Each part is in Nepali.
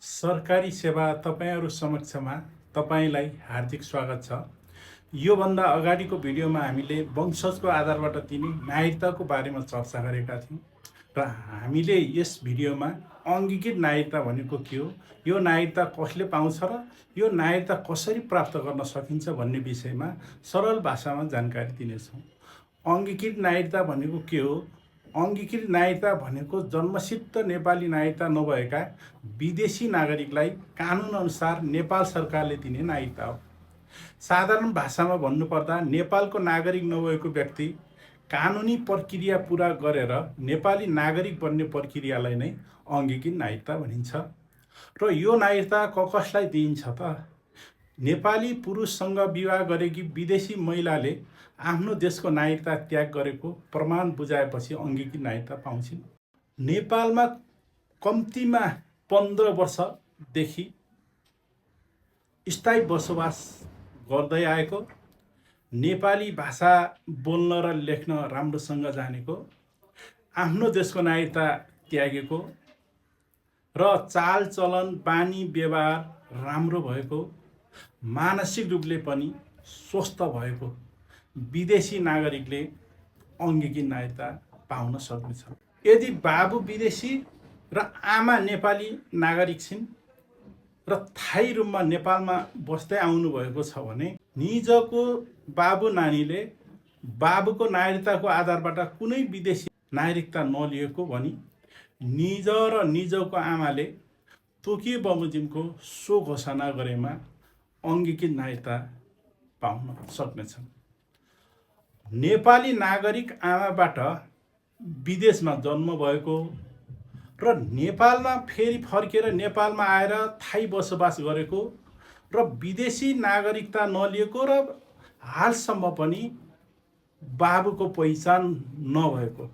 सरकारी सेवा तपाईहरू समक्षमा तपाईलाई हार्दिक स्वागत छ। योभन्दा अगाडिको भिडियोमा हामीले वंशजको आधारबाट दिने नागरिकताको बारेमा चर्चा गरेका थियौँ र हामीले यस भिडियोमा अङ्गीकृत नागरिकता भनेको के हो, यो नागरिकता कसले पाउँछ र यो नागरिकता कसरी प्राप्त गर्न सकिन्छ भन्ने विषयमा सरल भाषामा जानकारी दिनेछौँ। अङ्गीकृत नागरिकता भनेको के हो? अङ्गीकृत नागरिकता भनेको जन्मसिद्ध नेपाली नागरिकता नभएका विदेशी नागरिकलाई कानुनअनुसार नेपाल सरकारले दिने नागरिकता हो। साधारण भाषामा भन्नुपर्दा नेपालको नागरिक नभएको व्यक्ति कानुनी प्रक्रिया पुरा गरेर नेपाली नागरिक बन्ने प्रक्रियालाई नै अङ्गीकृत नागरिकता भनिन्छ। र यो नागरिकता कसलाई दिइन्छ त? नेपाली पुरुषसँग विवाह गरेकी विदेशी महिलाले आफ्नो देशको नागरिकता त्याग गरेको प्रमाण बुझाएपछि अङ्गीकृत नागरिकता पाउँछिन्। नेपालमा कम्तीमा 15 वर्षदेखि स्थायी बसोबास गर्दै आएको, नेपाली भाषा बोल्न र लेख्न राम्रोसँग जानेको, आफ्नो देशको नागरिकता त्यागेको र चालचलन बानी व्यवहार राम्रो भएको, मानसिक रूपले पनि स्वस्थ भएको विदेशी नागरिकले अङ्गीकृत नागरिकता पाउन सक्नेछ। यदि बाबु विदेशी र आमा नेपाली नागरिक छिन् र स्थायी रूपमा नेपालमा बस्दै आउनुभएको छ भने निजको बाबु नानीले बाबुको नागरिकताको आधारबाट कुनै विदेशी नागरिकता नलिएको भनी निज र निजको आमाले तोकियो बमोजिमको सो घोषणा गरेमा अङ्गीकृत नागरिकता पाउन सक्नेछन्। नेपाली नागरिक आमाबाट विदेशमा जन्म भएको र नेपालमा फेरि फर्केर नेपालमा आएर स्थायी बसोबास गरेको र विदेशी नागरिकता नलिएको र हालसम्म पनि बाबुको पहिचान नभएको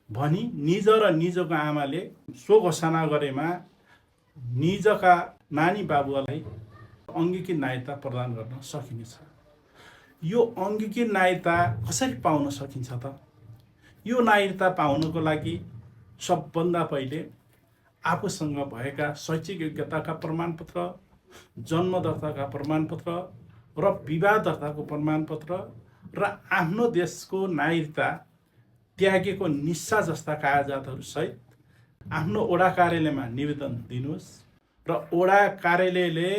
भनी निज र निजको आमाले सो घोषणा गरेमा निजका नानी बाबुलाई अङ्गीकृत नागरिकता प्रदान गर्न सकिनेछ। यो अङ्गीकृत नागरिकता कसरी पाउन सकिन्छ त? यो नागरिकता पाउनको लागि सबभन्दा पहिले आफूसँग भएका शैक्षिक योग्यताका प्रमाणपत्र, जन्म दर्ताका प्रमाणपत्र र विवाह दर्ताको प्रमाणपत्र र आफ्नो देशको नागरिकता त्यागेको निस्सा जस्ता कागजातहरू सहित आफ्नो ओडा कार्यालयमा निवेदन दिनुहोस् र ओडा कार्यालयले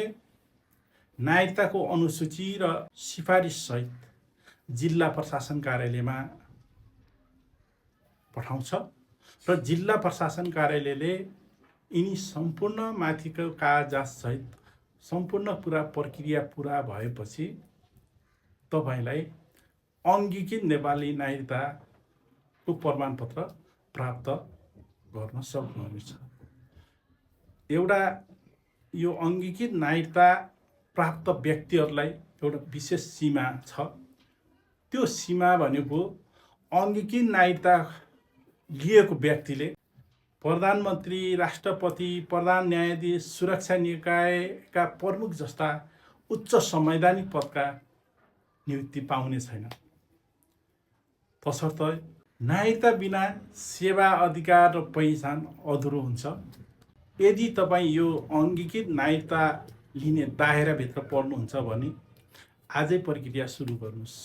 नागरिकताको अनुसूची र सिफारिस सहित जिल्ला प्रशासन कार्यालयमा पठाउँछ र जिल्ला प्रशासन कार्यालयले यिनी सम्पूर्ण माथिको कागजात सहित सम्पूर्ण प्रक्रिया पुरा भएपछि तपाईलाई अङ्गीकृत नेपाली नागरिकताको प्रमाणपत्र प्राप्त गर्न सक्नुहुनेछ। एउटा यो अङ्गीकृत नागरिकता प्राप्त व्यक्तिहरूलाई एउटा विशेष सीमा छ। त्यो सीमा भनेको अङ्गीकृत नागरिकता लिएको व्यक्तिले प्रधानमन्त्री, राष्ट्रपति, प्रधान न्यायाधीश, सुरक्षा निकायका प्रमुख जस्ता उच्च संवैधानिक पदका नियुक्ति पाउने छैन। तसर्थ नागरिकता बिना सेवा, अधिकार र पहिचान अधुरो हुन्छ। यदि तपाईँ यो अङ्गीकृत नागरिकता लिने दायराभित्र पर्नुहुन्छ भने आजै प्रक्रिया सुरु गर्नुहोस्।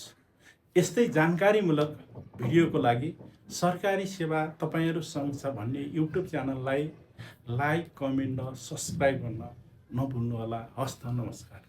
यस्तै जानकारीमूलक भिडियोको लागि सरकारी सेवा तपाईहरू समक्ष भन्ने युट्युब च्यानललाई लाइक, कमेन्ट र सब्सक्राइब गर्न नभुल्नुहोला। हस्त नमस्कार।